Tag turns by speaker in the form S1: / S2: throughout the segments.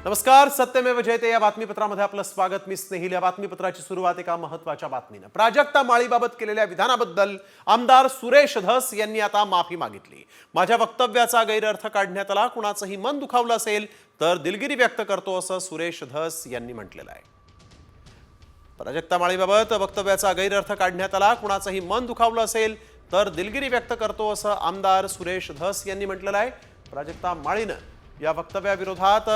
S1: नमस्कार. सत्यमेव जयते या बातमीपत्रामध्ये आपलं स्वागत. मी स्नेहिल. या बातमीपत्राची सुरुवात एका महत्त्वाच्या बातमीने. प्राजक्ता माळीबाबत केलेल्या विधानाबद्दल आमदार सुरेश धस यांनी आता माफी मागितली. माझ्या वक्तव्याचा गैरअर्थ काढण्यात आला, कुणाचंही मन दुखावलं असेल तर दिलगिरी व्यक्त करतो असं सुरेश धस यांनी म्हटलेलं आहे. प्राजक्ता माळीबाबत वक्तव्याचा गैरअर्थ काढण्यात आला, कुणाचंही मन दुखावलं असेल तर दिलगिरी व्यक्त करतो असं आमदार सुरेश धस यांनी म्हटलेलं आहे. प्राजक्ता माळीनं या वक्तव्याविरोधात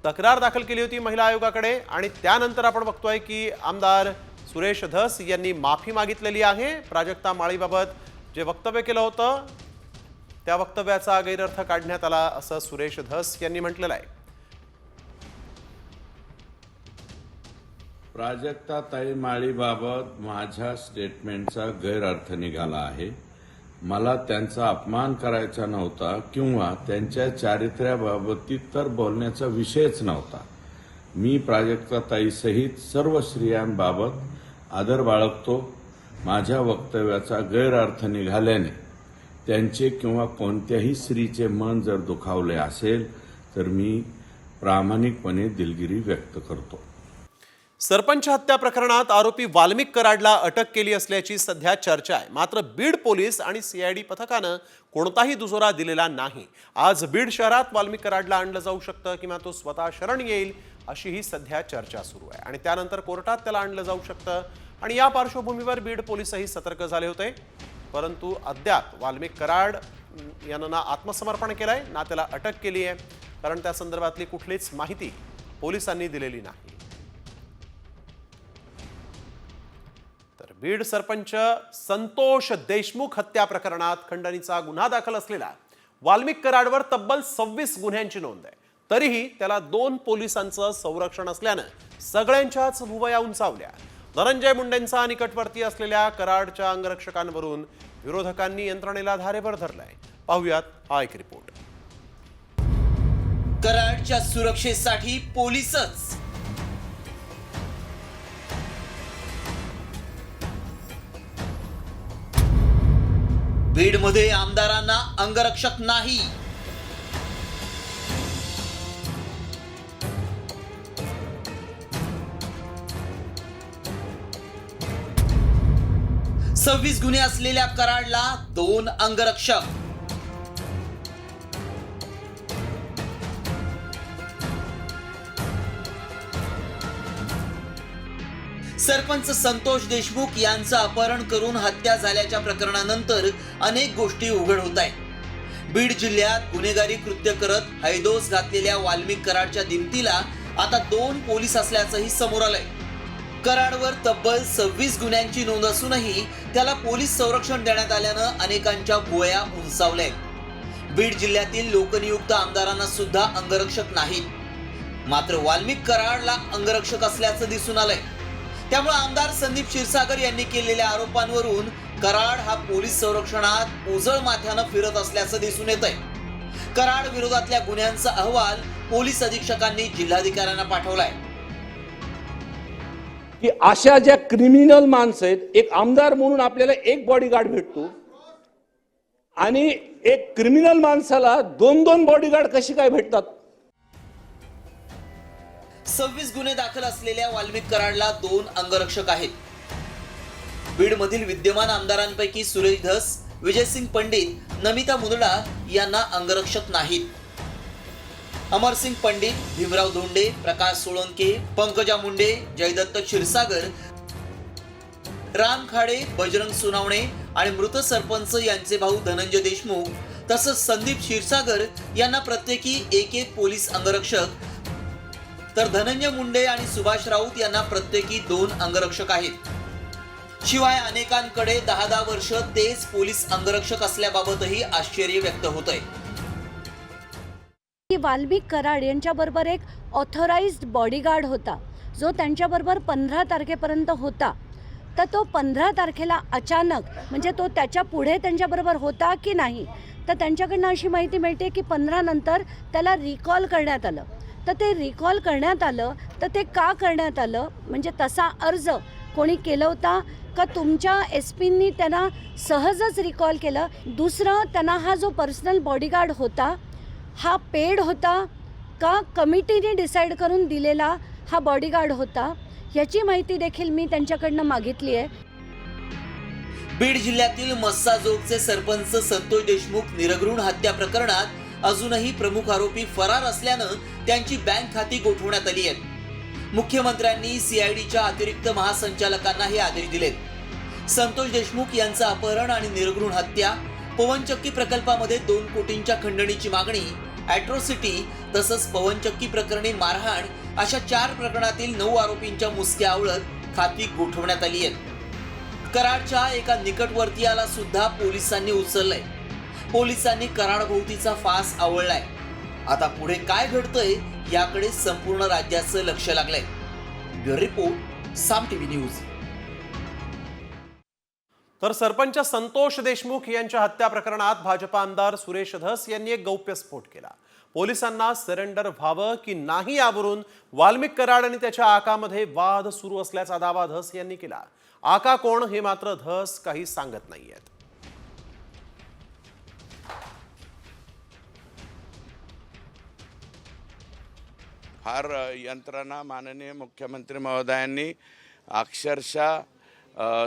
S1: तक्रार दाखल केली होती महिला आयोगाकडे आणि त्यानंतर आपण बघतोय की आमदार सुरेश धस यांनी माफी मागितलेली आहे. प्राजक्ता माळीबाबत जे वक्तव्य केलं होतं त्या वक्तव्याचा गैरअर्थ काढण्यात आला असं सुरेश धस यांनी म्हटलेलं आहे.
S2: प्राजक्ताताई माळीबाबत माझ्या स्टेटमेंटचा गैरअर्थ निघाला आहे. मला त्यांचा अपमान करायचा नव्हता किंवा त्यांच्या चारित्र्याबाबतीत तर बोलण्याचा विषयच नव्हता. मी प्राजक्ताताईसहित सर्व स्त्रियांबाबत आदर बाळगतो. माझ्या वक्तव्याचा गैरअर्थ निघाल्याने त्यांचे किंवा कोणत्याही स्त्रीचे मन जर दुखावले असेल तर मी प्रामाणिकपणे दिलगिरी व्यक्त करतो.
S1: सरपंच हत्या प्रकरणात आरोपी वाल्मिक कराडला अटक केली असल्याची सध्या चर्चा आहे. मात्र बीड पोलीस आणि सीआयडी पथकानं कोणताही दुजोरा दिलेला नाही. आज बीड शहरात वाल्मिक कराडला आणलं जाऊ शकतं किंवा तो स्वतः शरण येईल अशीही सध्या चर्चा सुरू आहे आणि त्यानंतर कोर्टात त्याला आणलं जाऊ शकतं. आणि या पार्श्वभूमीवर बीड पोलीसही सतर्क झाले होते. परंतु अद्याप वाल्मिक कराड यांना ना आत्मसमर्पण केलंय ना त्याला अटक केली आहे, कारण त्या संदर्भातली कुठलीच माहिती पोलिसांनी दिलेली नाही. बीड सरपंच संतोष देशमुख हत्या प्रकरणात खंडणीचा गुन्हा दाखल असलेला वाल्मिक कराडवर तब्बल 26 गुन्ह्यांची नोंद आहे. तरीही त्याला 2 पोलिसांचं संरक्षण असल्यानं सगळ्यांच्याच भुवया उंचावल्या. धनंजय मुंडेंचा निकटवर्ती असलेल्या कराडच्या अंगरक्षकांवरून विरोधकांनी यंत्रणेला धारेवर धरलाय. पाहुयात हा एक रिपोर्ट.
S3: कराडच्या सुरक्षेसाठी पोलीसच. बीडमध्ये आमदारांना अंगरक्षक नाही. सव्वीस गुन्हे असलेल्या कराडला 2 अंगरक्षक. सरपंच संतोष देशमुख यांचं अपहरण करून हत्या झाल्याच्या प्रकरणानंतर अनेक गोष्टी उघड होत आहेत. बीड जिल्ह्यात गुन्हेगारी कृत्य करत हैदोस घातलेल्या वाल्मिक कराडच्या दिमतीला आता 2 पोलीस असल्याचंही समोर आलंय. कराडवर तब्बल 26 गुन्ह्यांची नोंद असूनही त्याला पोलीस संरक्षण देण्यात आल्यानं अनेकांच्या भुवया उंचावल्या. बीड जिल्ह्यातील लोकनियुक्त आमदारांना सुद्धा अंगरक्षक नाहीत. मात्र वाल्मिक कराडला अंगरक्षक असल्याचं दिसून आलंय. त्यामुळे आमदार संदीप क्षीरसागर यांनी केलेल्या आरोपांवरून कराड हा पोलीस संरक्षणात उजळ माथ्यानं फिरत असल्याचं दिसून येतंय. कराड विरोधातल्या गुन्ह्यांचा अहवाल पोलीस अधीक्षकांनी जिल्हाधिकाऱ्यांना पाठवलाय.
S4: की अशा ज्या क्रिमिनल माणसं आहेत, एक आमदार म्हणून आपल्याला एक बॉडीगार्ड भेटतो आणि एक क्रिमिनल माणसाला 2-2 बॉडीगार्ड कशी काय भेटतात?
S3: 26 गुन्हे दाखल असलेल्या वाल्मिक कराडला 2 अंगरक्षक आहेत. बीडमधील विद्यमान आमदारांपैकी सुरेश धस, विजयसिंग पंडित, नमिता मुंदडा यांना अंगरक्षक नाहीत. अमरसिंग पंडित, भीमराव धोंडे, प्रकाश सोळंके, पंकजा मुंडे, जयदत्त क्षीरसागर, राम खाडे, बजरंग सोनावणे आणि मृत सरपंच यांचे भाऊ धनंजय देशमुख तसंच संदीप क्षीरसागर यांना प्रत्येकी 1-1 पोलीस अंगरक्षक, तर धनंजय मुंडे आणि सुभाष राऊत यांना प्रत्येकी 2 अंगरक्षक आहेत. शिवाय अनेकांकडे 10-10 वर्ष तेच पोलीस अंगरक्षक असल्याबाबतही आश्चर्य व्यक्त होतंय.
S5: वाल्मिक कराड यांच्याबरोबर एक ऑथराइज्ड बॉडीगार्ड होता जो त्यांच्याबरोबर 15 तारखेपर्यंत होता. तर तो 15 तारखेला अचानक म्हणजे तो त्याच्या पुढे त्यांच्याबरोबर होता की नाही, तर त्यांच्याकडनं अशी माहिती मिळते की 15 नंतर त्याला रिकॉल करण्यात आलं. तर ते रिकॉल करण्यात आलं तर ते का करण्यात आलं, म्हणजे तसा अर्ज कोणी केला होता का तुमच्या एसपींनी त्यांना सहजच रिकॉल केलं? दुसरं, त्यांना हा जो पर्सनल बॉडीगार्ड होता हा पेड होता का कमिटीने डिसाईड करून दिलेला हा बॉडीगार्ड होता याची माहिती देखील मी त्यांच्याकडनं मागितली आहे.
S3: बीड जिल्ह्यातील मस्साजोगचे सरपंच संतोष देशमुख निरघृण हत्या प्रकरणात अजूनही प्रमुख आरोपी फरार असल्यानं त्यांची बँक खाती गोठवण्यात आली आहेत. मुख्यमंत्र्यांनी सीआयडीच्या अतिरिक्त महासंचालकांना हे आदेश दिलेत. संतोष देशमुख यांचं अपहरण आणि निरघृण हत्या, पवनचक्की प्रकल्पामध्ये 2 कोटींच्या खंडणीची मागणी, ॲट्रॉसिटी तसंच पवनचक्की प्रकरणी मारहाण अशा 4 प्रकरणातील 9 आरोपींच्या मुसक्या आवळत खाती गोठवण्यात आली आहेत. कराडच्या एका निकटवर्तीयाला सुद्धा पोलिसांनी उचललंय. पोलिसांनी कराडभोवतीचा फास आवळलाय. आता पुढे काय घडतंय याकडे संपूर्ण राज्याचं लक्ष लागलंय. ब्युरो रिपोर्ट, साम टीव्ही न्यूज.
S1: तर सरपंच संतोष देशमुख यांच्या हत्या प्रकरणात भाजपा आमदार सुरेश धस यांनी एक गौप्यस्फोट केला. पोलिसांना सरेंडर व्हावं की नाही यावरून वाल्मिक कराड आणि त्याच्या आकामध्ये वाद सुरू असल्याचा दावा धस यांनी केला. आका कोण हे मात्र धस काही सांगत नाहीयेत.
S2: फार यंत्रणा माननीय मुख्यमंत्री महोदयांनी अक्षरशः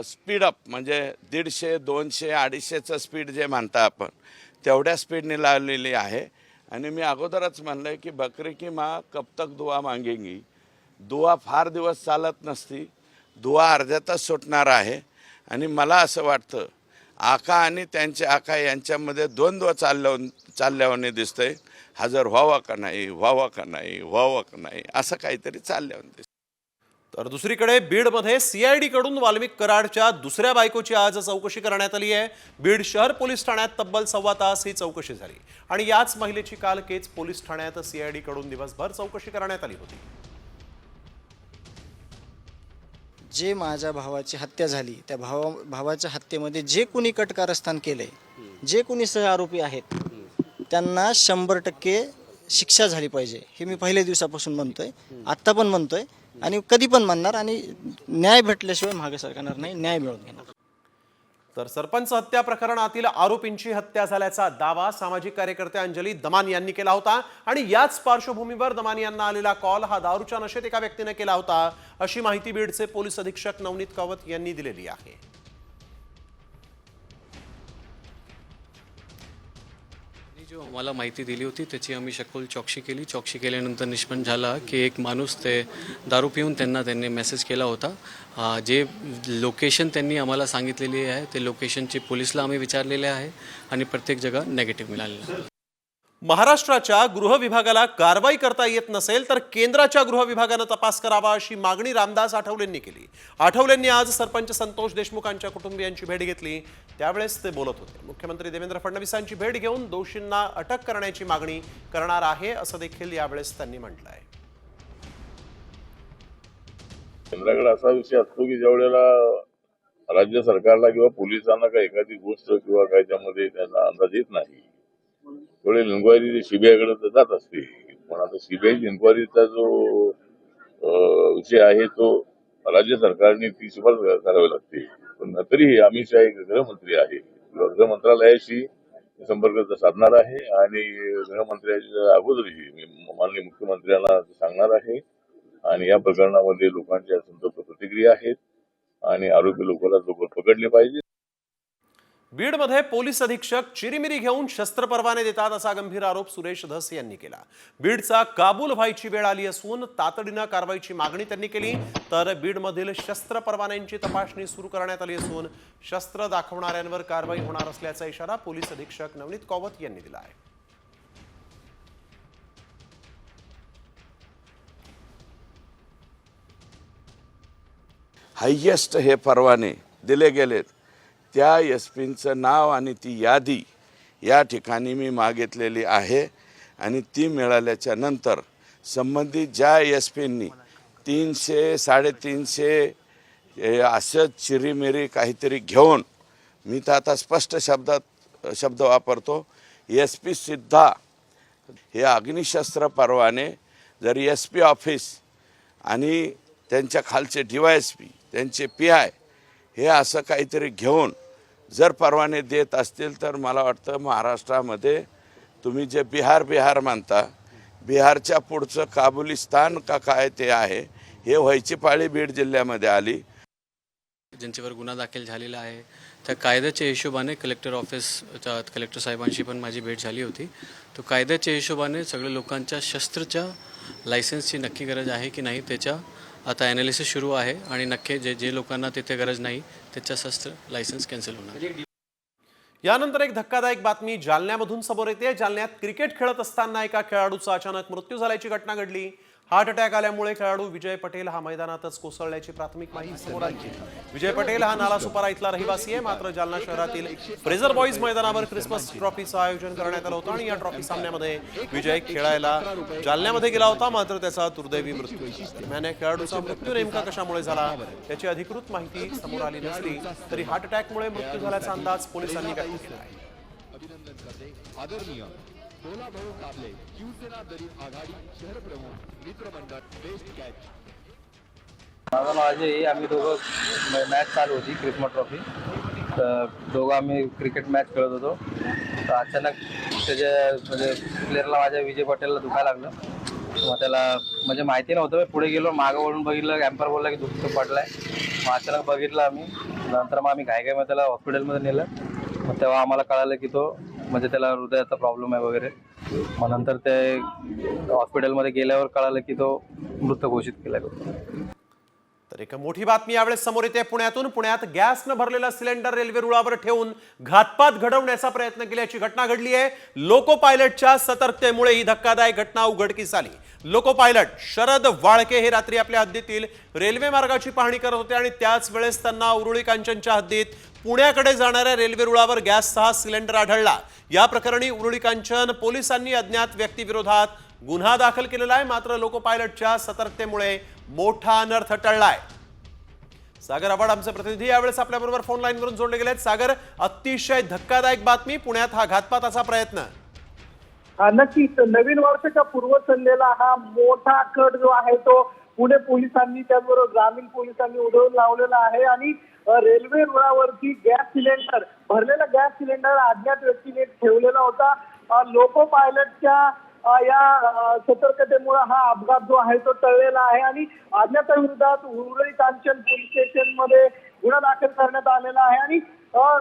S2: स्पीडअप म्हणजे 150, 200, 250चं स्पीड जे म्हणता आपण तेवढ्या स्पीडने लावलेली आहे. आणि मी अगोदरच म्हणलं की बकरी की माँ कब तक दुआ मागेंगी. दुआ फार दिवस चालत नसती, दुआ अर्ध्यातच सुटणार आहे. आणि मला असं वाटतं आका आणि त्यांचे आका यांच्यामध्ये द्वंद्व चालल्यावाने दिसतंय. हजर व्हावा का नाही, व्हावा का नाही, व्हावा का नाही, असं काहीतरी चालल्यावाने दिसतं.
S1: तर दुसरीकडे बीडमध्ये सीआयडी कडून वाल्मिक कराडच्या दुसऱ्या बायकोची आज चौकशी करण्यात आली आहे. बीड शहर पोलीस ठाण्यात तब्बल 1.25 तास ही चौकशी झाली आणि याच महिलेची काल केज पोलीस ठाण्यात सीआयडी कडून दिवसभर चौकशी करण्यात आली होती.
S6: जे माझ्या भावाची हत्या झाली त्या भावाच्या हत्येमध्ये जे कोणी कटकारस्थान केले, जे कोणी सह आरोपी आहेत त्यांना 100% शिक्षा झाली पाहिजे. हे मी पहिल्या दिवसापासून म्हणतोय, आत्ता पण म्हणतोय आणि कधी पण म्हणणार. आणि न्याय भेटल्याशिवाय मागे सरकणार नाही, न्याय मिळवून घेणार.
S1: तर सरपंच हत्या प्रकरणातील आरोपींची हत्या झाल्याचा दावा सामाजिक कार्यकर्ते अंजली दमान यांनी केला होता. आणि याच पार्श्वभूमीवर दमान यांना आलेला कॉल हा दारूच्या नशेत एका व्यक्तीने केला होता, अशी माहिती बीडचे पोलीस अधीक्षक नवनीत कावत यांनी दिलेली आहे.
S7: जो आम्हाला माहिती दिली होती त्याची आम्ही सखोल चौकशी केली. चौकशी केल्यानंतर निष्पन्न झाला की एक माणूस ते दारू पिऊन त्यांनी मेसेज केला होता. जे लोकेशन त्यांनी आम्हाला सांगितलेली आहे ते लोकेशनची पोलिसला आम्ही विचारलेले आहे आणि प्रत्येक जागा नेगेटिव्ह मिळालेलं.
S1: महाराष्ट्राच्या गृह विभागाला कारवाई करता येत नसेल तर केंद्राच्या गृह विभागानं तपास करावा अशी मागणी रामदास आठवलेंनी केली. आठवलेंनी आज सरपंच संतोष देशमुखांच्या कुटुंबियांची भेट घेतली, त्यावेळेस ते बोलत होते. मुख्यमंत्री देवेंद्र फडणवीसांची भेट घेऊन दोषींना अटक करण्याची मागणी करणार आहे असं देखील यावेळेस त्यांनी म्हटलं आहे.
S8: केंद्राकडे असा विषय असतो की ज्यावेळेला राज्य सरकारला किंवा पोलिसांना काही एखादी गोष्ट किंवा काही त्यामध्ये त्यांना अंदाज येत नाही त्यावेळेला इन्क्वायरी सीबीआयकडे जात असते. पण आता सीबीआयची इन्क्वायरीचा जो विषय आहे तो राज्य सरकारने ती शिफारस करावी लागते. पण तरीही अमित शहा एक गृहमंत्री आहे, गृह मंत्रालयाशी संपर्क साधणार आहे आणि गृहमंत्र्याच्या अगोदरही माननीय मुख्यमंत्र्यांना सांगणार आहे. आणि या प्रकरणामध्ये लोकांच्या संतप्त प्रतिक्रिया आहेत आणि आरोपी लोकांना लवकर पकडले पाहिजे.
S1: बीडमध्ये पोलीस अधीक्षक चिरीमिरी घेऊन शस्त्र परवाने देतात असा गंभीर आरोप सुरेश धस यांनी केला. बीडचा काबूल व्हायची वेळ आली असून तातडीनं कारवाईची मागणी त्यांनी केली. तर बीडमधील शस्त्र परवान्यांची तपासणी सुरू करण्यात आली असून शस्त्र दाखवणाऱ्यांवर कारवाई होणार असल्याचा इशारा पोलीस अधीक्षक नवनीत कावत यांनी दिला आहे.
S2: हायेस्ट हे परवाने दिले गेलेत त्या एसपींचं नाव आणि ती यादी या ठिकाणी मी मागितलेली आहे. आणि ती मिळाल्याच्या नंतर संबंधित ज्या एसपींनी 300, 350 असं चिरीमिरी काहीतरी घेऊन, मी तर आता स्पष्ट शब्द वापरतो, एसपी सुद्धा हे अग्निशस्त्र परवाने जर एसपी ऑफिस आणि त्यांच्या खालचे DYSP त्यांचे PI हे असं काहीतरी घेऊन जर परवाने देत असतील तर मला वाटतं महाराष्ट्रामध्ये तुम्ही जे बिहार म्हणता, बिहारच्या पुढचं काबुलिस्तान का काय ते आहे, हे व्हायची पाळी बीड जिल्ह्यामध्ये आली.
S7: ज्यांच्यावर गुन्हा दाखल झालेला आहे त्या कायद्याच्या हिशोबाने कलेक्टर साहेबांशी पण माझी भेट झाली होती. तो कायद्याच्या हिशोबाने सगळ्या लोकांच्या शस्त्रच्या लायसन्सची नक्की गरज आहे की नाही त्याच्या आता ॲनालिसिस सुरू आहे आणि नक्की जे लोकांना तिथे गरज नाही त्याच्या शस्त्र लायसन्स कॅन्सल होणार.
S1: यानंतर एक धक्कादायक बातमी जालन्यामधून समोर येते. जालन्यात क्रिकेट खेळत असताना एका खेळाडूचा अचानक मृत्यू झाल्याची घटना घडली. हार्ट अटॅक आल्यामुळे खेळाडू विजय पटेल हा मैदानातच कोसळल्याची प्राथमिक माहिती समोर आली. विजय पटेल हा नालासोपारा इथला रहिवासी आहे. मात्र जालना शहरातील फ्रेझर बॉईज मैदानावर क्रिसमस ट्रॉफीचं आयोजन करण्यात आलं होतं आणि या ट्रॉफी सामन्यामध्ये विजय खेळायला जालन्यामध्ये गेला होता. मात्र त्याचा दुर्दैवी मृत्यू झाला. दरम्यान या खेळाडूचा मृत्यू नेमका कशामुळे झाला त्याची अधिकृत माहिती समोर आली नसली तरी हार्ट अटॅकमुळे मृत्यू झाल्याचा अंदाज पोलिसांनी व्यक्त केला आहे.
S9: माझं नाव अजय आहे. आम्ही दोघं मॅच चालू होती क्रिसमस ट्रॉफी, तर दोघं आम्ही क्रिकेट मॅच खेळत होतो. तर अचानक त्याच्या म्हणजे प्लेअरला माझ्या विजय पटेलला दुखायला लागलं. मग त्याला म्हणजे माहिती नव्हतं. मी पुढे गेलो, मागं वळून बघितलं, कॅम्पर बोलला की दुःख पडलाय. मग अचानक बघितलं आम्ही. नंतर मग आम्ही घाईघाईमध्ये त्याला हॉस्पिटलमध्ये नेलं. मग तेव्हा आम्हाला कळालं की तो म्हणजे त्याला हृदयाचा प्रॉब्लेम आहे वगैरे. मग नंतर ते हॉस्पिटलमध्ये गेल्यावर कळालं की तो मृत घोषित केला होता.
S1: तर एक मोठी बातमी यावेळेस समोर येते पुण्यातून. पुण्यात गॅसनं भरलेला सिलेंडर रेल्वे रुळावर ठेवून घातपात घडवण्याचा प्रयत्न केल्याची घटना घडली आहे. लोको पायलटच्या सतर्कतेमुळे ही धक्कादायक घटना उघडकीस आली. लोको पायलट शरद वाळके हे रात्री आपल्या हद्दीतील रेल्वे मार्गाची पाहणी करत होते आणि त्याच वेळेस त्यांना उरुळी कांचनच्या हद्दीत पुण्याकडे जाणाऱ्या रेल्वे रुळावर गॅसचा सिलेंडर आढळला. या प्रकरणी उरुळी कांचन पोलिसांनी अज्ञात व्यक्तीविरोधात गुन्हा दाखल केलेला आहे. मात्र लोको पायलटच्या सतर्कतेमुळे मोठा अनर्थ टळलाय. सागर आव्हाड आमचे प्रतिनिधी यावेळेस आपल्याबरोबर फोन लाईनवरून जोडले गेलेत. सागर, अतिशय धक्कादायक बातमी, पुण्यात हा घातपाताचा प्रयत्न.
S10: नक्कीच नवीन वर्षाच्या पूर्वसंध्येला हा मोठा कट जो आहे तो पुणे पोलिसांनी त्याचबरोबर ग्रामीण पोलिसांनी उधळून लावलेला आहे. आणि रेल्वे रुळावरती गॅस सिलेंडर भरलेला गॅस सिलेंडर अज्ञात व्यक्तीने ठेवलेला होता. लोको पायलटच्या या सतर्कतेमुळे हा अपघात जो आहे तो टळलेला आहे आणि अज्ञाताविरोधात उरुळी कांचन पोलीस स्टेशन मध्ये गुन्हा दाखल करण्यात आलेला आहे. आणि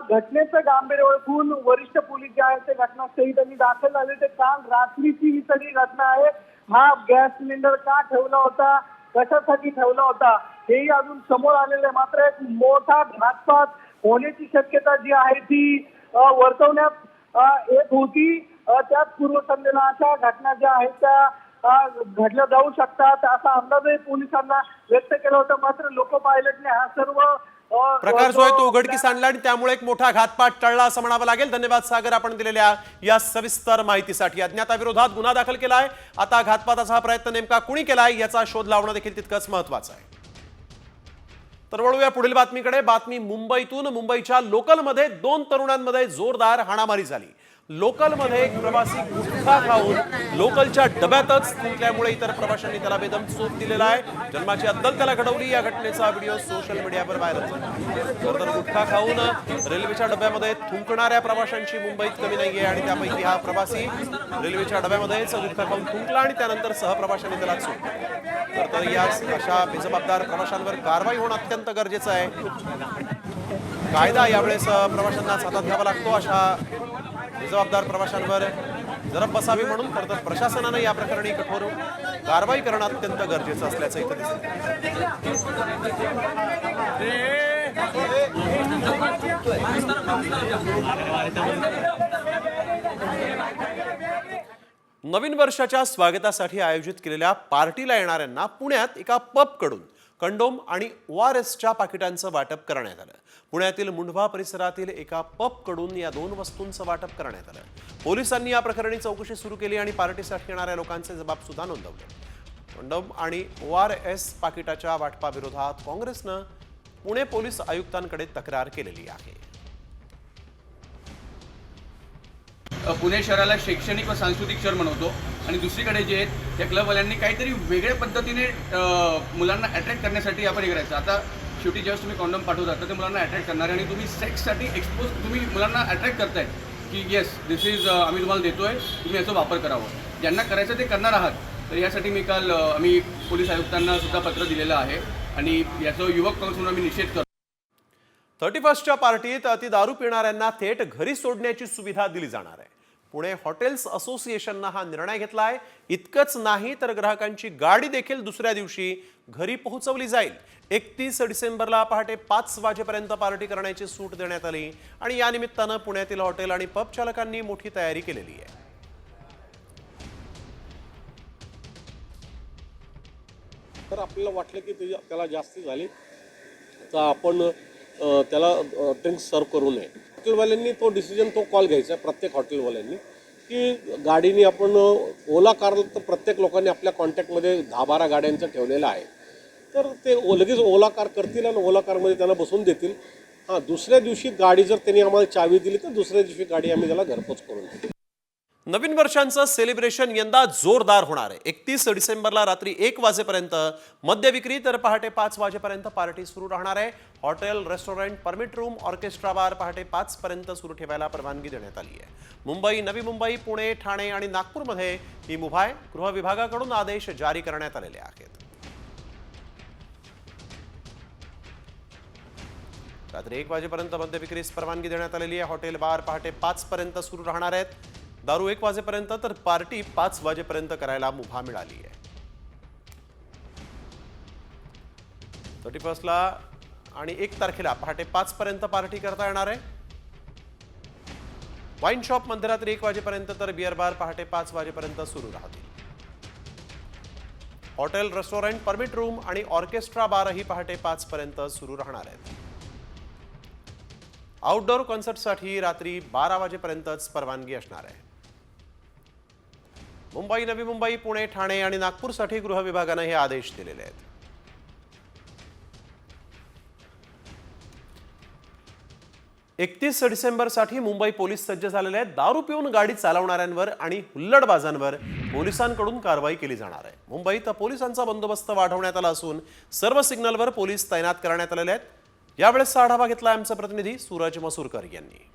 S10: घटनेचं गांभीर्य ओळखून वरिष्ठ पोलीस जे आहेत ते घटनास्थळी त्यांनी दाखल झाले. ते काल रात्रीची ही सगळी घटना आहे. हा गॅस सिलेंडर का ठेवला होता, कशासाठी ठेवला होता हेही अजून समोर आलेलं आहे. मात्र एक मोठा घातपात होण्याची शक्यता जी आहे ती वर्तवण्यात येत होती. त्याच पूर्वसंध्येला अशा घटना ज्या आहेत त्या घडल्या जाऊ शकतात असा अंदाजही पोलिसांना व्यक्त केला होता. मात्र लोको पायलटने हा सर्व
S1: प्रकार जो आहे तो उघडकीस आणला आणि त्यामुळे एक मोठा घातपात टळला असं म्हणावं लागेल. धन्यवाद सागर, आपण दिलेल्या या सविस्तर माहितीसाठी. अज्ञाताविरोधात गुन्हा दाखल केलाय. आता घातपाताचा हा प्रयत्न नेमका कुणी केलाय याचा शोध लावणं देखील तितकंच महत्वाचं आहे. तर वळूया पुढील बातमीकडे. बातमी मुंबईतून. मुंबईच्या लोकलमध्ये 2 तरुणांमध्ये जोरदार हाणामारी झाली. लोकलमध्ये एक प्रवासी गुटखा खाऊन लोकलच्या डब्यातच थुंकल्यामुळे इतर प्रवाशांनी त्याला बेदम चोप दिलेला आहे. जन्माची अद्दल त्याला घडवली. या घटनेचा व्हिडिओ सोशल मीडियावर व्हायरल झाला. तर गुटखा खाऊन रेल्वेच्या डब्यामध्ये थुंकणाऱ्या प्रवाशांची मुंबईत कमी नाहीये आणि त्यापैकी हा प्रवासी रेल्वेच्या डब्यामध्येच गुटखा खाऊन थुंकला आणि त्यानंतर सहप्रवाशांनी त्याला चोप. तर या अशा बेजबाबदार प्रवाशांवर कारवाई होणं अत्यंत गरजेचं आहे. कायदा यावेळेस प्रवाशांना हातात घ्यावा लागतो. अशा जबाबदार प्रवाशांवर जरब बसावी म्हणून खरं तर प्रशासनाने या प्रकरणी कठोर कारवाई करणं अत्यंत गरजेचं असल्याचं इथं दिसतं. नवीन वर्षाच्या स्वागतासाठी आयोजित केलेल्या पार्टीला येणाऱ्यांना पुण्यात एका पबकडून कंडोम आणि ORSच्या पाकिटांचं वाटप करण्यात आलं. पुण्यातील मुंढवा परिसरातील एका पबकडून या 2 वस्तूंचं वाटप करण्यात आलं. पोलिसांनी या प्रकरणी चौकशी सुरू केली आणि पार्टीसाठी येणाऱ्या लोकांचे जबाब सुद्धा नोंदवले. कंडोम आणि ORS पाकिटाच्या वाटपाविरोधात काँग्रेसनं पुणे पोलीस आयुक्तांकडे तक्रार केलेली आहे.
S11: पुणे शहराला शैक्षणिक व सांस्कृतिक शहर म्हणवतो आणि दुसरीकडे जे आहेत त्या क्लबवाल्यांनी काहीतरी वेगळ्या पद्धतीने मुलांना अट्रॅक्ट करण्यासाठी आपण हे करायचं. आता शेवटी जेव्हा तुम्ही कॉन्डोम पाठवता तर ते मुलांना अट्रॅक्ट करणार आणि तुम्ही सेक्ससाठी तुम्ही मुलांना अट्रॅक्ट करताय की येस दिस इज आम्ही तुम्हाला देतोय, तुम्ही याचा वापर करावा. ज्यांना करायचं ते करणार आहात. तर यासाठी मी काल आम्ही पोलीस आयुक्तांना सुद्धा पत्र दिलेलं आहे आणि याचा युवक काँग्रेस म्हणून आम्ही निषेध करतो.
S1: 31च्या पार्टीत अति दारू पिणाऱ्यांना थेट घरी सोडण्याची सुविधा दिली जाणार आहे. पुणे हॉटेल्स असोसिएशननं हा निर्णय घेतला आहे. इतकंच नाही तर ग्राहकांची गाडी देखील दुसऱ्या दिवशी घरी पोहोचवली जाईल. 31 डिसेंबरला पहाटे 5 वाजेपर्यंत पार्टी करण्याची सूट देण्यात आली आणि या निमित्तानं पुण्यातील हॉटेल आणि पब चालकांनी मोठी तयारी केलेली आहे.
S12: तर आपल्याला वाटलं की त्याला जास्ती झाली तर आपण त्याला ड्रिंक्स सर्व करू नये. हॉटेलवाल्यांनी तो कॉल घ्यायचा प्रत्येक हॉटेलवाल्यांनी की गाडीने आपण ओला कार तर प्रत्येक लोकांनी आपल्या कॉन्टॅक्टमध्ये 10-12 गाड्यांचं ठेवलेलं आहे. तर ते लगेच ओला कार करतील आणि ओला कारमध्ये त्यांना बसून देतील. हां, दुसऱ्या दिवशी गाडी जर त्यांनी आम्हाला चावी दिली तर दुसऱ्या दिवशी गाडी आम्ही त्याला घरपोच करून देऊ.
S1: नवीन वर्षांचं सेलिब्रेशन यंदा जोरदार होणार आहे. 31 डिसेंबरला रात्री 1 वाजेपर्यंत मद्य विक्री तर पहाटे 5 वाजेपर्यंत पार्टी सुरू राहणार आहे. Hotel, restaurant, permit room, orchestra bar पहाटे 5 पर्यंत सुरू ठेवायला परवानगी देण्यात आली आहे. मुंबई, नवी मुंबई, पुणे, ठाणे आणि नागपूरमध्ये ही मुभा आहे. गृह विभागाकडून आदेश जारी करण्यात आलेले आहेत. रात्री 1 वाजेपर्यंत मद्य विक्रीस परवानगी देण्यात आलेली आहे. हॉटेल, बार पहाटे 5 पर्यंत सुरू राहणार आहेत. दारू 1 वाजेपर्यंत तर पार्टी 5 वाजेपर्यंत करायला मुभा मिळाली आहे. 31ला आणि 1 तारखेला पहाटे 5 पर्यंत पार्टी करता येणार आहे. वाईन शॉप मध्यरात्री 1 वाजेपर्यंत तर बिअर बार पहाटे 5 वाजेपर्यंत सुरू राहतील. हॉटेल, रेस्टॉरंट, परमिट रूम आणि ऑर्केस्ट्रा बारही पहाटे 5 पर्यंत सुरू राहणार आहेत. आउटडोअर कॉन्सर्टसाठी रात्री 12 वाजेपर्यंतच परवानगी असणार आहे. मुंबई, नवी मुंबई, पुणे, ठाणे आणि नागपूरसाठी गृह विभागानं हे आदेश दिलेले आहेत. एकतीस डिसेंबरसाठी मुंबई पोलीस सज्ज झालेले आहेत. दारू पिऊन गाडी चालवणाऱ्यांवर आणि हुल्लडबाजांवर पोलिसांकडून कारवाई केली जाणार आहे. मुंबईत पोलिसांचा बंदोबस्त वाढवण्यात आला असून सर्व सिग्नलवर पोलीस तैनात करण्यात आलेले आहेत. यावेळेस आढावा घेतला आमचे प्रतिनिधी सूरज मसूरकर यांनी.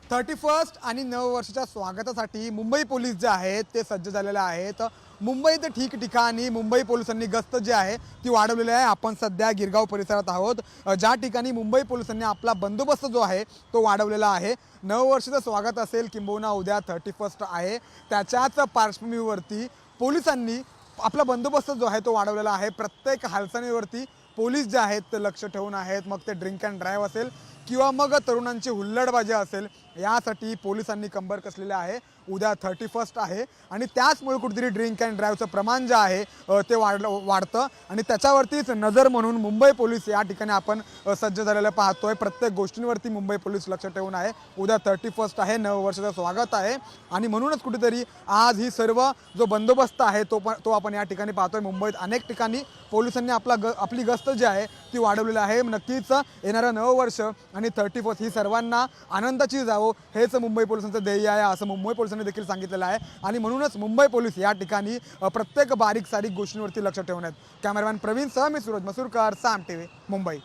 S13: 31 आणि नववर्षाच्या स्वागतासाठी मुंबई पोलीस जे आहेत ते सज्ज झालेले आहेत. मुंबईत ठिकठिकाणी मुंबई पोलिसांनी गस्त जी आहे ती वाढवलेली आहे. आपण सध्या गिरगाव परिसरात आहोत, ज्या ठिकाणी मुंबई पोलिसांनी आपला बंदोबस्त जो आहे तो वाढवलेला आहे. नववर्षाचं स्वागत असेल किंबहुना उद्या 31 आहे, त्याच्याच पार्श्वभूमीवरती पोलिसांनी आपला बंदोबस्त जो आहे तो वाढवलेला आहे. प्रत्येक हालचालीवरती पोलीस जे आहेत ते लक्ष ठेवून आहेत. मग ते ड्रिंक अँड ड्राईव्ह असेल किंवा मग तरुणांची हुल्लडबाजी असेल, यासाठी पोलिसांनी कंबर कसलेले आहे. उद्या 31 आहे आणि त्याचमुळे कुठेतरी ड्रिंक अँड ड्राईव्हचं प्रमाण जे आहे ते वाढतं आणि त्याच्यावरतीच नजर म्हणून मुंबई पोलीस या ठिकाणी आपण सज्ज झालेलं पाहतोय. प्रत्येक गोष्टींवरती मुंबई पोलीस लक्ष ठेवून आहे. उद्या 31 आहे, नववर्षाचं स्वागत आहे आणि म्हणूनच कुठेतरी आज ही सर्व जो बंदोबस्त आहे तो आपण या ठिकाणी पाहतोय. मुंबईत अनेक ठिकाणी पोलिसांनी आपली गस्त जी आहे ती वाढवलेली आहे. नक्कीच येणारं नववर्ष आणि 31 ही सर्वांना आनंदाची जावो हेच मुंबई पोलिसांचं ध्येय आहे, असं मुंबई पोलिसांनी देखील सांगितलेलं आहे आणि म्हणूनच मुंबई पोलीस या ठिकाणी प्रत्येक बारीक सारीक गोष्टींवरती लक्ष ठेवून आहेत. कॅमेरामॅन प्रवीण सह मी सूरज मसूरकर, साम टीव्ही, मुंबई.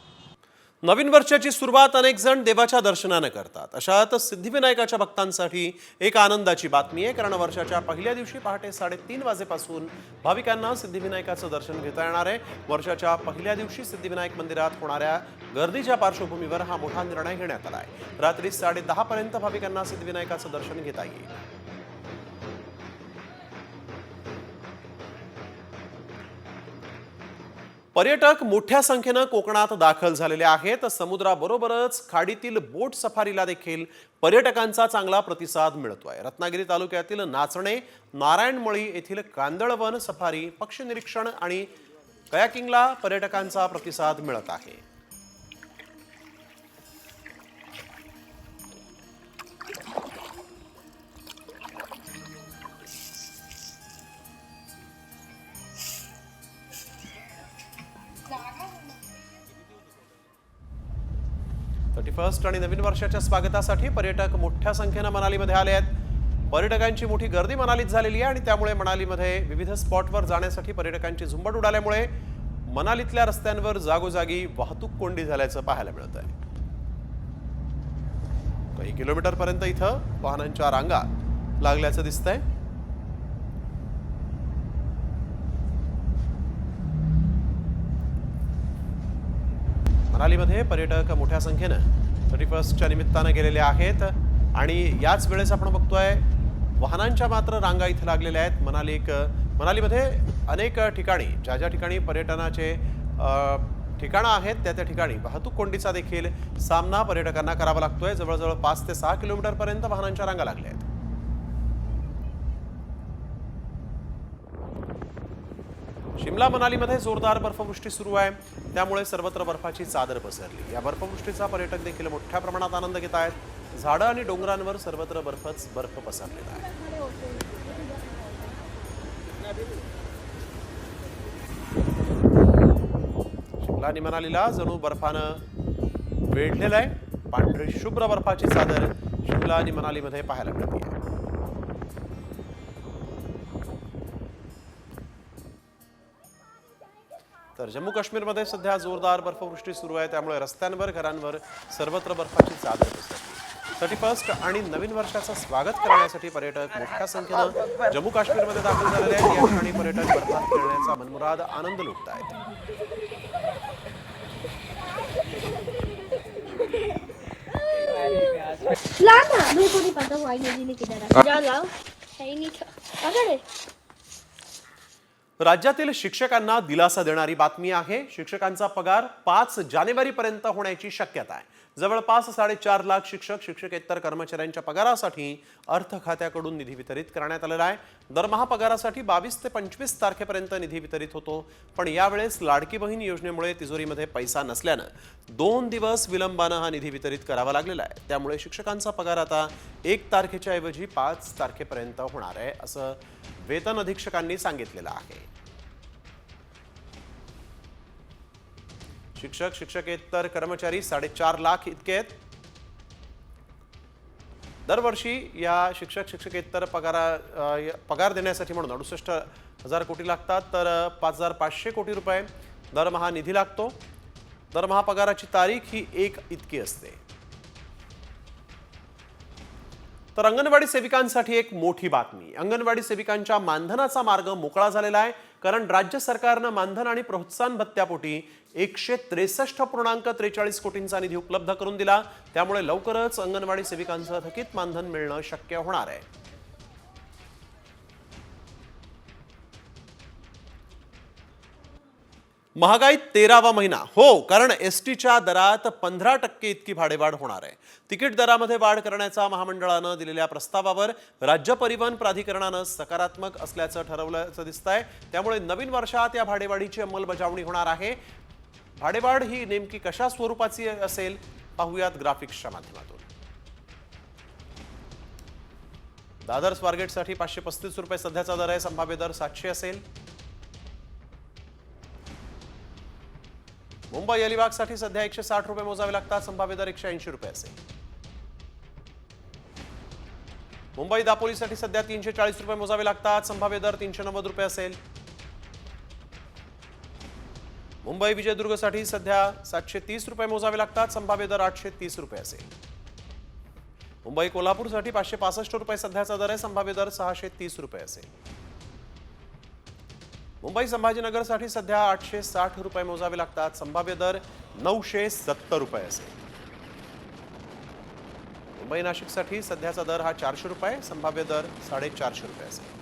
S1: नवीन वर्षाची सुरुवात अनेक जण देवाच्या दर्शनाने करतात. अशात सिद्धिविनायकाच्या भक्तांसाठी एक आनंदाची बातमी आहे, कारण वर्षाच्या पहिल्या दिवशी पहाटे 3:30 वाजेपासून भाविकांना सिद्धिविनायकाचं दर्शन घेता येणार आहे. वर्षाच्या पहिल्या दिवशी सिद्धिविनायक मंदिरात होणाऱ्या गर्दीच्या पार्श्वभूमीवर हा मोठा निर्णय घेण्यात आला आहे. रात्री 10:30 पर्यंत भाविकांना सिद्धिविनायकाचं दर्शन घेता येईल. पर्यटक मोठ्या संख्येनं कोकणात दाखल झालेले आहेत. समुद्राबरोबरच खाडीतील बोट सफारीला देखील पर्यटकांचा चांगला प्रतिसाद मिळतोय. रत्नागिरी तालुक्यातील नाचणे, नारायणमळी येथील कांदळवन सफारी, पक्षी निरीक्षण आणि कयाकिंगला पर्यटकांचा प्रतिसाद मिळत आहे. फर्स्ट आणि नवीन वर्षाच्या स्वागतासाठी पर्यटक मोठ्या संख्येनं मनालीमध्ये आले आहेत. पर्यटकांची मोठी गर्दी मनालीत झालेली आहे आणि त्यामुळे मनालीमध्ये विविध स्पॉटवर जाण्यासाठी पर्यटकांची झुंबड उडाल्यामुळे मनालीतल्या रस्त्यांवर जागोजागी वाहतूक कोंडी झाल्याचं पाहायला मिळत आहे. काही किलोमीटरपर्यंत इथं वाहनांच्या रांगा लागल्याचं दिसतंय. मनालीमध्ये पर्यटक मोठ्या संख्येनं 31च्या निमित्तानं गेलेले आहेत आणि याच वेळेस आपण बघतोय वाहनांच्या मात्र रांगा इथे लागलेल्या आहेत. मनालीमध्ये अनेक ठिकाणी ज्या ठिकाणी पर्यटनाचे ठिकाणं आहेत त्या ठिकाणी वाहतूक कोंडीचा देखील सामना पर्यटकांना करावा लागतोय. जवळजवळ 5 ते 6 किलोमीटरपर्यंत वाहनांच्या रांगा लागल्या आहेत. शिमला मनालीमध्ये जोरदार बर्फवृष्टी सुरू आहे, त्यामुळे सर्वत्र बर्फाची चादर पसरली. या बर्फवृष्टीचा पर्यटक देखील मोठ्या प्रमाणात आनंद घेत आहेत. झाडं आणि डोंगरांवर सर्वत्र बर्फ पसरलेला आहे. शिमला आणि मनालीला जणू बर्फानं वेढलेलं आहे. पांढरी शुभ्र बर्फाची चादर शिमला आणि मनालीमध्ये पाहायला मिळते. तर जम्मू काश्मीरमध्ये सध्या जोरदार बर्फवृष्टी सुरू आहे, त्यामुळे रस्त्यांवर घरांवर सर्वत्र बर्फाची चादर पसरली. 31 आणि नवीन वर्षाचं स्वागत करण्यासाठी पर्यटक मोठ्या संख्येनं जम्मू काश्मीरमध्ये दाखल झालेले आहेत. या ठिकाणी पर्यटक बर्फात खेळण्याचा मनमुराद आनंद लुटत आहेत. राज्यातील शिक्षकांना दिलासा देणारी बातमी आहे. शिक्षकांचा पगार 5 जानेवारीपर्यंत होण्याची शक्यता आहे. जवळपास 4.5 लाख शिक्षकेतर कर्मचाऱ्यांच्या पगारासाठी अर्थ खात्याकडून निधी वितरित करण्यात आलेला आहे. दरमहा पगारासाठी 22 ते 25 तारखेपर्यंत निधी वितरित होतो. पण यावेळेस लाडकी बहीण योजनेमुळे तिजोरीमध्ये पैसा नसल्यानं 2 दिवस विलंबानं हा निधी वितरित करावा लागलेला आहे. त्यामुळे शिक्षकांचा पगार आता 1 तारखेच्या ऐवजी 5 तारखेपर्यंत होणार आहे, असं वेतन अधीक्षकांनी सांगितलेलं आहे. शिक्षकेतर कर्मचारी 4.5 लाख इतके आहेत. दरवर्षी या शिक्षकेतर पगार देण्यासाठी म्हणून 68,000 कोटी लागतात, तर 5,500 कोटी रुपये दरमहा निधी लागतो. दरमहा पगाराची तारीख ही 1 इतकी असते. तर अंगणवाडी सेविकांसाठी एक मोठी बातमी. अंगणवाडी सेविकांच्या मानधनाचा मार्ग मोकळा झालेला आहे, कारण राज्य सरकारनं मानधन आणि प्रोत्साहन भत्त्यापोटी 163.43 कोटींचा निधी उपलब्ध करून दिला. त्यामुळे लवकरच अंगणवाडी सेविकांचं थकीत मानधन मिळणं शक्य होणार आहे. महागाईत 13वा महिना हो, कारण एसटीच्या दरात 15% इतकी भाडेवाढ होणार आहे. तिकीट दरामध्ये वाढ करण्याचा महामंडळानं दिलेल्या प्रस्तावावर राज्य परिवहन प्राधिकरणानं सकारात्मक असल्याचं ठरवल्याचं दिसतंय. त्यामुळे नवीन वर्षात या भाडेवाढीची अंमलबजावणी होणार आहे. भाडेवाढ ही नेमकी कशा स्वरूपाची असेल पाहूयात ग्राफिक्सच्या माध्यमातून. दादर स्वारगेटसाठी 535 रुपये सध्याचा दर आहे. संभाव्य दर 700 असेल. मुंबई अलिबागसाठी सध्या 160 रुपये मोजावे लागतात. संभाव्य दर 180 रुपये असेल. मुंबई दापोलीसाठी सध्या 340 रुपये मोजावे लागतात. संभाव्य दर 390 रुपये असेल. मुंबई विजयदुर्गसाठी सध्या 730 रुपये मोजावे लागतात. संभाव्य दर 830 रुपये असेल. मुंबई कोल्हापूरसाठी 565 रुपये सध्याचा दर आहे. संभाव्य दर 630 रुपये असेल. मुंबई संभाजीनगरसाठी सध्या 860 रुपये मोजावे लागतात. संभाव्य दर 970 रुपये असेल. मुंबई नाशिकसाठी सध्याचा दर हा 400 रुपये. संभाव्य दर 450 रुपये असेल.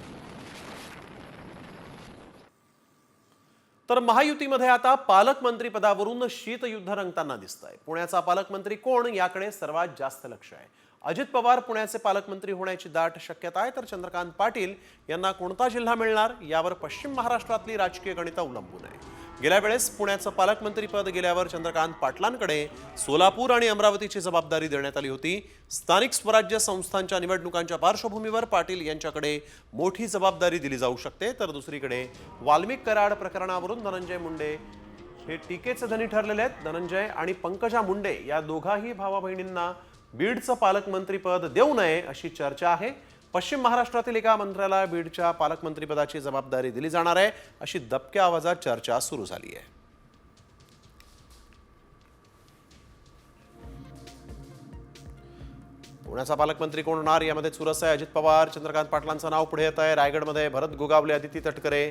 S1: तर महायुतीमध्ये आता पालकमंत्री पदावरून शीतयुद्ध रंगताना दिसतंय. पुण्याचा पालकमंत्री कोण याकडे सर्वात जास्त लक्ष आहे. अजित पवार पुण्याचे पालकमंत्री होण्याची दाट शक्यता आहे, तर चंद्रकांत पाटील यांना कोणता जिल्हा मिळणार यावर पश्चिम महाराष्ट्रातली राजकीय गणितं अवलंबून आहे. गेल्या वेळेस पुण्याचं पालकमंत्रीपद गेल्यावर चंद्रकांत पाटलांकडे सोलापूर आणि अमरावतीची जबाबदारी देण्यात आली होती. स्थानिक स्वराज्य संस्थांच्या निवडणुकांच्या पार्श्वभूमीवर पाटील यांच्याकडे मोठी जबाबदारी दिली जाऊ शकते. तर दुसरीकडे वाल्मिक कराड प्रकरणावरून धनंजय मुंडे हे टीकेचे धनी ठरलेले आहेत. धनंजय आणि पंकजा मुंडे या दोघाही भावा बहिणींना बीडचं पालकमंत्रीपद देऊ नये अशी चर्चा आहे. पश्चिम महाराष्ट्रातील एका मंत्र्याला बीडच्या पालकमंत्रीपदाची जबाबदारी दिली जाणार आहे अशी दबक्या आवाजात चर्चा सुरू झाली आहे. पुण्याचा पालकमंत्री कोण होणार यामध्ये चुरस आहे. अजित पवार, चंद्रकांत पाटलांचं नाव पुढे येत आहे. रायगडमध्ये भरत गोगावले, अदिती तटकरे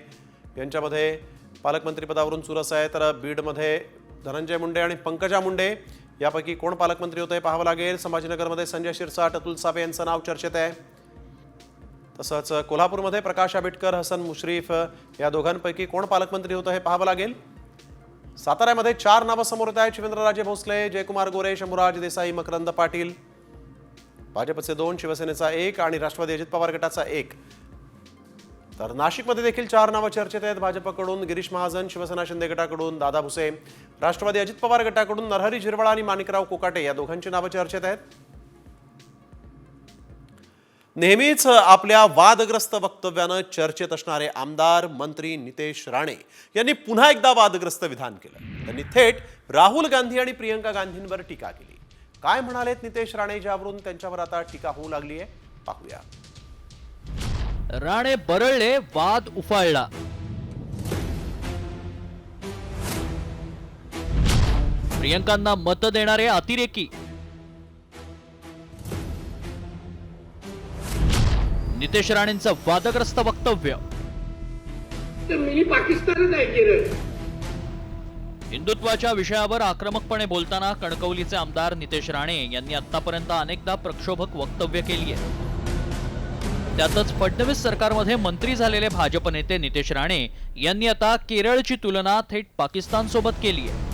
S1: यांच्यामध्ये पालकमंत्रीपदावरून चुरस आहे. तर बीडमध्ये धनंजय मुंडे आणि पंकजा मुंडे यापैकी कोण पालकमंत्री होते पाहावं लागेल. संभाजीनगरमध्ये संजय शिरसाट, अतुल सावे यांचं नाव चर्चेत आहे. तसंच कोल्हापूरमध्ये प्रकाश आंबेडकर, हसन मुश्रीफ या दोघांपैकी कोण पालकमंत्री होतं हे पाहावं लागेल. साताऱ्यामध्ये 4 नावं समोर येत आहेत. शिवेंद्रराजे भोसले, जयकुमार गोरे, शंभूराज देसाई, मकरंद पाटील. भाजपचे 2, शिवसेनेचा 1 आणि राष्ट्रवादी अजित पवार गटाचा 1. तर नाशिकमध्ये देखील 4 नावं चर्चेत आहेत. भाजपकडून गिरीश महाजन, शिवसेना शिंदे गटाकडून दादा भुसे, राष्ट्रवादी अजित पवार गटाकडून नरहरी झिरवाळ आणि माणिकराव कोकाटे या दोघांची नावं चर्चेत आहेत. नेहमीच आपल्या वादग्रस्त वक्तव्यानं चर्चेत असणारे आमदार मंत्री नितेश राणे यांनी पुन्हा एकदा वादग्रस्त विधान केलं. त्यांनी थेट राहुल गांधी आणि प्रियंका गांधींवर टीका केली. काय म्हणालेत नितेश राणे, ज्यावरून त्यांच्यावर आता टीका होऊ लागली आहे, पाहूया.
S14: राणे बरळले, वाद उफाळला. प्रियंकांना मत देणारे अतिरेकी. नितेश राणेंचं वादग्रस्त वक्तव्य.
S10: मिनी पाकिस्तानच आहे केरळ.
S14: हिंदुत्वाच्या विषयावर आक्रमकपणे बोलताना कणकवलीचे आमदार नितेश राणे यांनी आतापर्यंत अनेकदा प्रक्षोभक वक्तव्य केली आहेत. त्यातच फडणवीस सरकारमध्ये मंत्री झालेले भाजप नेते नितेश राणे यांनी आता केरळची तुलना थेट पाकिस्तान सोबत केली आहे.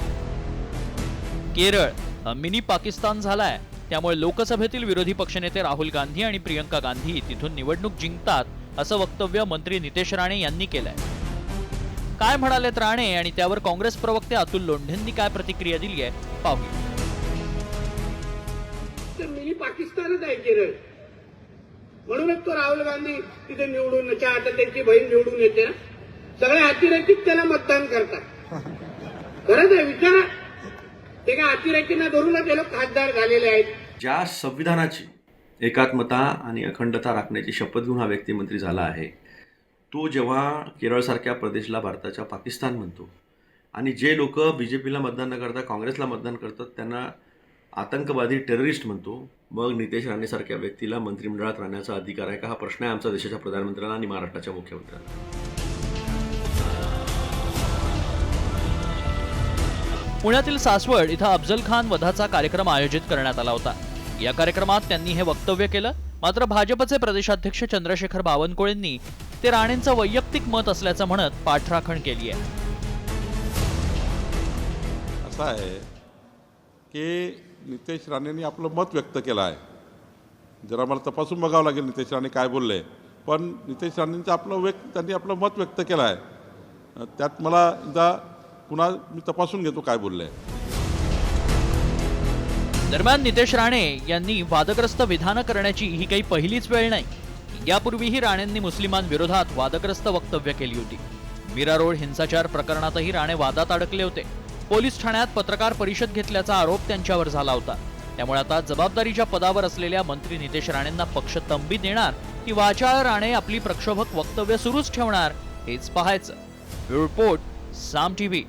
S14: केरळ हा मिनी पाकिस्तान झालाय. त्यामुळे लोकसभेतील विरोधी पक्षनेते राहुल गांधी आणि प्रियंका गांधी तिथून निवडणूक जिंकतात असं वक्तव्य मंत्री नितेश राणे यांनी केलंय. काय म्हणालेत राणे आणि त्यावर काँग्रेस प्रवक्ते अतुल लोंढेंनी काय प्रतिक्रिया दिली आहे, पाहूया.
S10: मिनी पाकिस्तानच आहे केरळ, म्हणूनच तो राहुल गांधी तिथे निवडून आता त्यांची बहीण निवडून येते ना, सगळे अतिरेकीच त्याला मतदान करतात. खरंच आहे, विचारा. ते काय अतिरेकींना धरूनच ते लोक खासदार झालेले आहेत.
S15: ज्या संविधानाची एकात्मता आणि अखंडता राखण्याची शपथ घेऊन हा व्यक्ती मंत्री झाला आहे, तो जेव्हा केरळसारख्या प्रदेशला भारताच्या पाकिस्तान म्हणतो आणि जे लोक BJPला मतदान न करता काँग्रेसला मतदान करतात त्यांना आतंकवादी टेररिस्ट म्हणतो, मग नितेश राणेसारख्या व्यक्तीला मंत्रिमंडळात राहण्याचा अधिकार आहे का? हा प्रश्न आहे आमचा देशाच्या प्रधानमंत्र्यांना आणि महाराष्ट्राच्या मुख्यमंत्र्यांना.
S14: पुण्यातील सासवड इथं अफजल खान वधाचा कार्यक्रम आयोजित करण्यात आला होता. या कार्यक्रमात त्यांनी हे वक्तव्य केलं. मात्र भाजपचे प्रदेशाध्यक्ष चंद्रशेखर बावनकुळेंनी ते राणेंचं वैयक्तिक मत असल्याचं म्हणत पाठराखण केली आहे.
S16: असं आहे की नितेश राणेंनी आपलं मत व्यक्त केलं आहे. जरा मला तपासून बघावं लागेल नितेश राणे काय बोलले, पण नितेश राणेंचं त्यांनी आपलं मत व्यक्त केलं आहे. त्यात मला एकदा पुन्हा मी तपासून घेतो काय बोलले.
S14: दरम्यान नितेश राणे यांनी वादग्रस्त विधानं करण्याची ही काही पहिलीच वेळ नाही. यापूर्वीही राणेंनी मुस्लिमांविरोधात वादग्रस्त वक्तव्य केली होती. मीरा रोड हिंसाचार प्रकरणातही राणे वादात अडकले होते. पोलीस ठाण्यात पत्रकार परिषद घेतल्याचा आरोप त्यांच्यावर झाला होता. त्यामुळे आता जबाबदारीच्या पदावर असलेल्या मंत्री नितेश राणेंना पक्ष तंबी देणार की वाचाळ राणे आपली प्रक्षोभक वक्तव्य सुरूच ठेवणार हेच पाहायचं. ब्युरो रिपोर्ट, साम टीव्ही.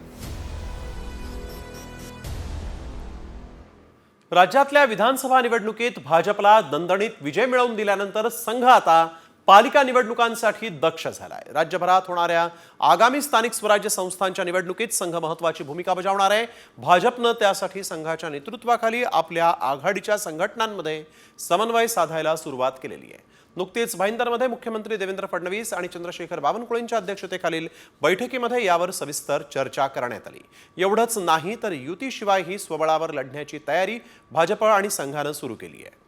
S1: राज्यातल्या विधानसभा निवडणुकीत भाजपला दणदणीत विजय मिळवून दिल्यानंतर संघ आता पालिका निवडणुकांसाठी दक्ष झालाय. राज्यभरात होणाऱ्या आगामी स्थानिक स्वराज्य संस्थांच्या निवडणुकीत संघ महत्त्वाची भूमिका बजावणार आहे. भाजपनं त्यासाठी संघाच्या नेतृत्वाखाली आपल्या आघाडीच्या संघटनांमध्ये समन्वय साधायला सुरुवात केलेली आहे. नुकतीच भाईंदरमध्ये मुख्यमंत्री देवेंद्र फडणवीस आणि चंद्रशेखर बावनकुळेंच्या अध्यक्षतेखालील बैठकीमध्ये यावर सविस्तर चर्चा करण्यात आली. एवढंच नाही तर युतीशिवायही स्वबळावर लढण्याची तयारी भाजप आणि संघानं सुरू केली आहे.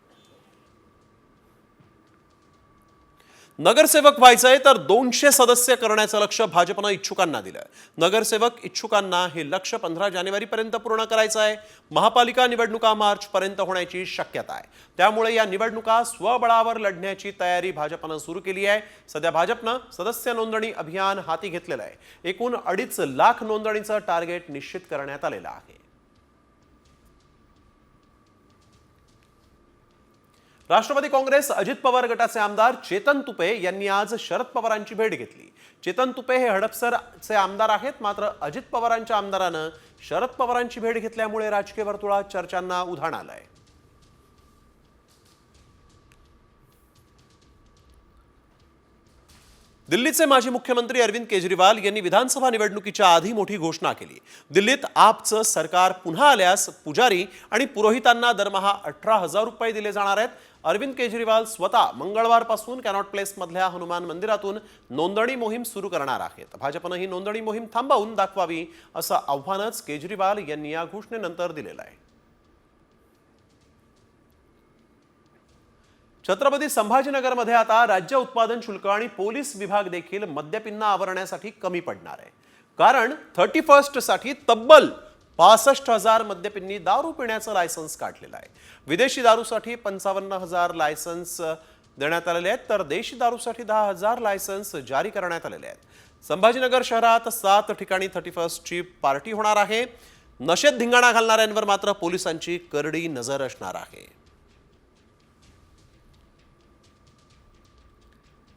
S1: नगरसेवक व्हायचंय तर 200 सदस्य करण्याचं लक्ष्य भाजपनं इच्छुकांना दिलं. नगरसेवक इच्छुकांना हे लक्ष्य 15 जानेवारीपर्यंत पूर्ण करायचं आहे. महापालिका निवडणुका मार्चपर्यंत होण्याची शक्यता आहे. त्यामुळे या निवडणुका स्वबळावर लढण्याची तयारी भाजपनं सुरू केली आहे. सध्या भाजपनं सदस्य नोंदणी अभियान हाती घेतलेलं आहे. एकूण 2.5 लाख नोंदणीचं टार्गेट निश्चित करण्यात आलेलं आहे. राष्ट्रवादी काँग्रेस अजित पवार गटाचे आमदार चेतन तुपे यांनी आज शरद पवारांची भेट घेतली. चेतन तुपे हे हडपसरचे आमदार आहेत. मात्र अजित पवारांच्या आमदारानं शरद पवारांची भेट घेतल्यामुळे राजकीय वर्तुळात चर्चांना उधाण आलंय. दिल्लीचे माजी मुख्यमंत्री अरविंद केजरीवाल यांनी विधानसभा निवडणुकीच्या आधी मोठी घोषणा केली। दिल्लीत आपचं सरकार पुन्हा आल्यास पुजारी आणि पुरोहितांना दरमहा 18,000 रुपये दिले जाणार आहेत। अरविंद केजरीवाल स्वतः मंगळवारपासून कॅनॉट प्लेस मधल्या हनुमान मंदिरातून नोंदणी मोहीम सुरू करणार आहेत। भाजपनं ही नोंदणी मोहीम थांबवून दाखवावी असं आव्हानच केजरीवाल यांनी या घोषणेनंतर दिलेलं आहे। छत्रपती संभाजीनगरमध्ये आता राज्य उत्पादन शुल्क आणि पोलीस विभाग देखील मद्यपिंना आवरण्यासाठी कमी पडणार आहे। कारण 31st साठी तब्बल 65,000 मद्यपिंनी दारू पिण्याचं लायसन्स काढलेलं आहे। विदेशी दारूसाठी 55,000 लायसन्स देण्यात आलेले आहेत, तर देशी दारूसाठी 10,000 लायसन्स जारी करण्यात आलेले आहेत। संभाजीनगर शहरात 7 ठिकाणी 31st ची पार्टी होणार आहे। नशेत धिंगाणा घालणाऱ्यांवर मात्र पोलिसांची करडी नजर असणार आहे।